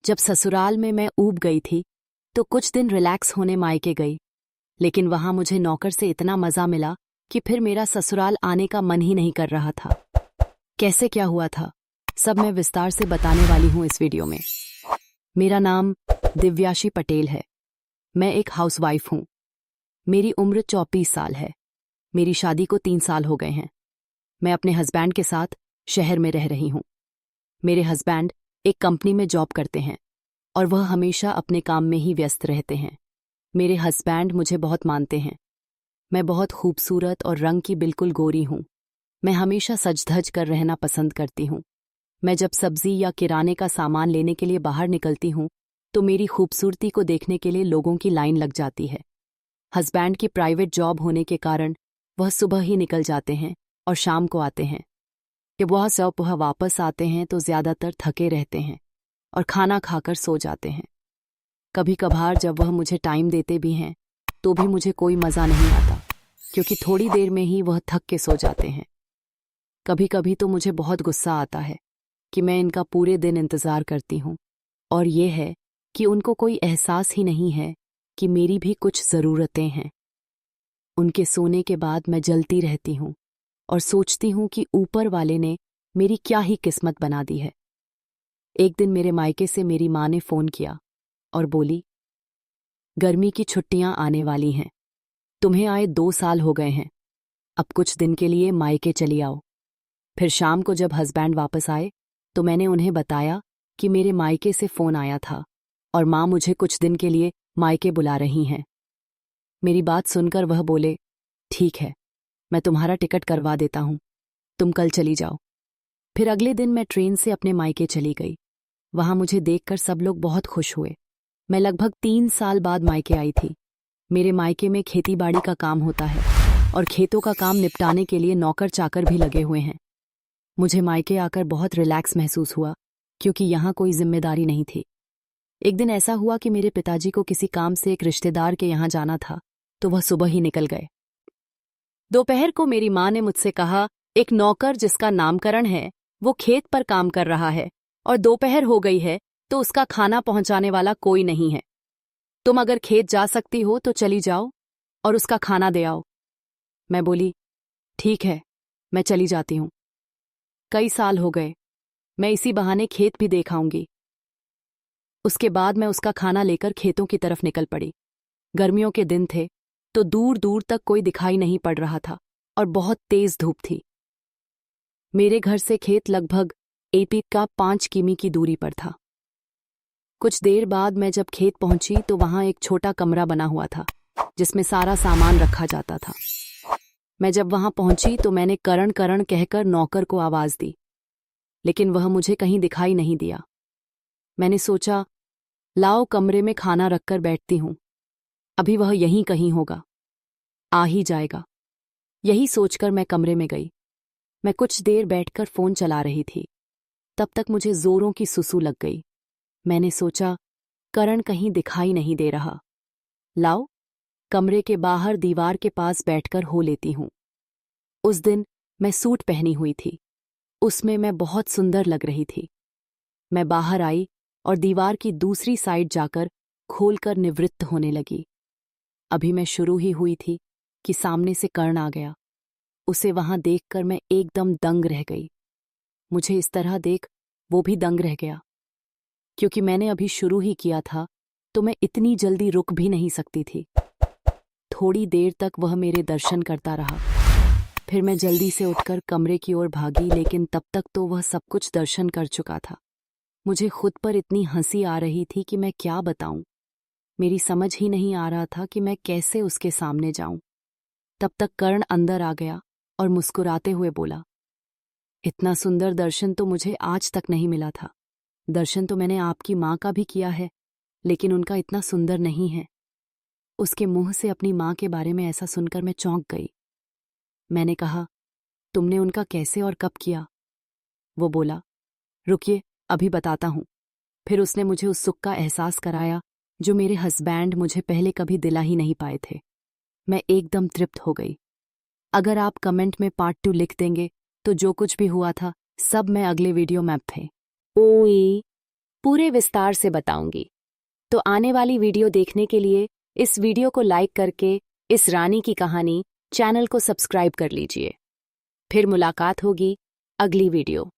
जब ससुराल में मैं ऊब गई थी तो कुछ दिन रिलैक्स होने मायके गई, लेकिन वहां मुझे नौकर से इतना मजा मिला कि फिर मेरा ससुराल आने का मन ही नहीं कर रहा था। कैसे क्या हुआ था सब मैं विस्तार से बताने वाली हूं इस वीडियो में। मेरा नाम दिव्याशी पटेल है। मैं एक हाउसवाइफ हूं। मेरी उम्र 34 साल है। मेरी शादी को 3 साल हो गए हैं। मैं अपने हस्बैंड के साथ शहर में रह रही हूं। मेरे हस्बैंड एक कंपनी में जॉब करते हैं और वह हमेशा अपने काम में ही व्यस्त रहते हैं। मेरे हस्बैंड मुझे बहुत मानते हैं। मैं बहुत खूबसूरत और रंग की बिल्कुल गोरी हूं। मैं हमेशा सज धज कर रहना पसंद करती हूं। मैं जब सब्जी या किराने का सामान लेने के लिए बाहर निकलती हूं तो मेरी खूबसूरती को देखने के लिए लोगों की लाइन लग जाती है। हस्बैंड की प्राइवेट जॉब होने के कारण वह सुबह ही निकल जाते हैं और शाम को आते हैं। जब वह सुबह वापस आते हैं तो ज्यादातर थके रहते हैं और खाना खाकर सो जाते हैं। कभी कभार जब वह मुझे टाइम देते भी हैं तो भी मुझे कोई मज़ा नहीं आता, क्योंकि थोड़ी देर में ही वह थक के सो जाते हैं। कभी कभी तो मुझे बहुत गुस्सा आता है कि मैं इनका पूरे दिन इंतज़ार करती हूँ, और ये है कि उनको कोई एहसास ही नहीं है कि मेरी भी कुछ ज़रूरतें हैं। उनके सोने के बाद मैं जलती रहती हूँ और सोचती हूँ कि ऊपर वाले ने मेरी क्या ही किस्मत बना दी है। एक दिन मेरे मायके से मेरी माँ ने फ़ोन किया और बोली, गर्मी की छुट्टियां आने वाली हैं। तुम्हें आए 2 साल हो गए हैं। अब कुछ दिन के लिए मायके चली आओ। फिर शाम को जब हस्बैंड वापस आए तो मैंने उन्हें बताया कि मेरे मायके से फ़ोन आया था और माँ मुझे कुछ दिन के लिए मायके बुला रही हैं। मेरी बात सुनकर वह बोले, ठीक है, मैं तुम्हारा टिकट करवा देता हूँ, तुम कल चली जाओ। फिर अगले दिन मैं ट्रेन से अपने मायके चली गई। वहां मुझे देखकर सब लोग बहुत खुश हुए। मैं लगभग 3 साल बाद मायके आई थी। मेरे मायके में खेतीबाड़ी का काम होता है और खेतों का काम निपटाने के लिए नौकर चाकर भी लगे हुए हैं। मुझे मायके आकर बहुत रिलैक्स महसूस हुआ, क्योंकि यहाँ कोई जिम्मेदारी नहीं थी। एक दिन ऐसा हुआ कि मेरे पिताजी को किसी काम से एक रिश्तेदार के यहाँ जाना था, तो वह सुबह ही निकल गए। दोपहर को मेरी माँ ने मुझसे कहा, एक नौकर जिसका नामकरण है वो खेत पर काम कर रहा है और दोपहर हो गई है तो उसका खाना पहुंचाने वाला कोई नहीं है। तुम अगर खेत जा सकती हो तो चली जाओ और उसका खाना दे आओ। मैं बोली, ठीक है, मैं चली जाती हूं। कई साल हो गए, मैं इसी बहाने खेत भी देख आऊंगी। उसके बाद मैं उसका खाना लेकर खेतों की तरफ निकल पड़ी। गर्मियों के दिन थे तो दूर दूर तक कोई दिखाई नहीं पड़ रहा था और बहुत तेज धूप थी। मेरे घर से खेत लगभग 5 किमी की दूरी पर था। कुछ देर बाद मैं जब खेत पहुंची तो वहां एक छोटा कमरा बना हुआ था जिसमें सारा सामान रखा जाता था। मैं जब वहां पहुंची तो मैंने करण करण कहकर नौकर को आवाज दी, लेकिन वह मुझे कहीं दिखाई नहीं दिया। मैंने सोचा, लाओ कमरे में खाना रखकर बैठती हूं, अभी वह यहीं कहीं होगा, आ ही जाएगा। यही सोचकर मैं कमरे में गई। मैं कुछ देर बैठकर फोन चला रही थी। तब तक मुझे जोरों की सुसु लग गई। मैंने सोचा, करण कहीं दिखाई नहीं दे रहा, लाओ कमरे के बाहर दीवार के पास बैठकर हो लेती हूं। उस दिन मैं सूट पहनी हुई थी। उसमें मैं बहुत सुंदर लग रही थी। मैं बाहर आई और दीवार की दूसरी साइड जाकर खोलकर निवृत्त होने लगी। अभी मैं शुरू ही हुई थी कि सामने से कर्ण आ गया। उसे वहां देखकर मैं एकदम दंग रह गई। मुझे इस तरह देख वो भी दंग रह गया। क्योंकि मैंने अभी शुरू ही किया था तो मैं इतनी जल्दी रुक भी नहीं सकती थी। थोड़ी देर तक वह मेरे दर्शन करता रहा। फिर मैं जल्दी से उठकर कमरे की ओर भागी, लेकिन तब तक तो वह सब कुछ दर्शन कर चुका था। मुझे खुद पर इतनी हंसी आ रही थी कि मैं क्या बताऊं। मेरी समझ ही नहीं आ रहा था कि मैं कैसे उसके सामने जाऊं। तब तक कर्ण अंदर आ गया और मुस्कुराते हुए बोला, इतना सुंदर दर्शन तो मुझे आज तक नहीं मिला था। दर्शन तो मैंने आपकी माँ का भी किया है, लेकिन उनका इतना सुंदर नहीं है। उसके मुंह से अपनी माँ के बारे में ऐसा सुनकर मैं चौंक गई। मैंने कहा, तुमने उनका कैसे और कब किया? वो बोला, रुकिए, अभी बताता हूं। फिर उसने मुझे उस सुख का एहसास कराया जो मेरे हस्बैंड मुझे पहले कभी दिला ही नहीं पाए थे। मैं एकदम तृप्त हो गई। अगर आप कमेंट में पार्ट 2 लिख देंगे तो जो कुछ भी हुआ था सब मैं अगले वीडियो में थे। ओए पूरे विस्तार से बताऊंगी। तो आने वाली वीडियो देखने के लिए इस वीडियो को लाइक करके इस रानी की कहानी चैनल को सब्सक्राइब कर लीजिए। फिर मुलाकात होगी अगली वीडियो।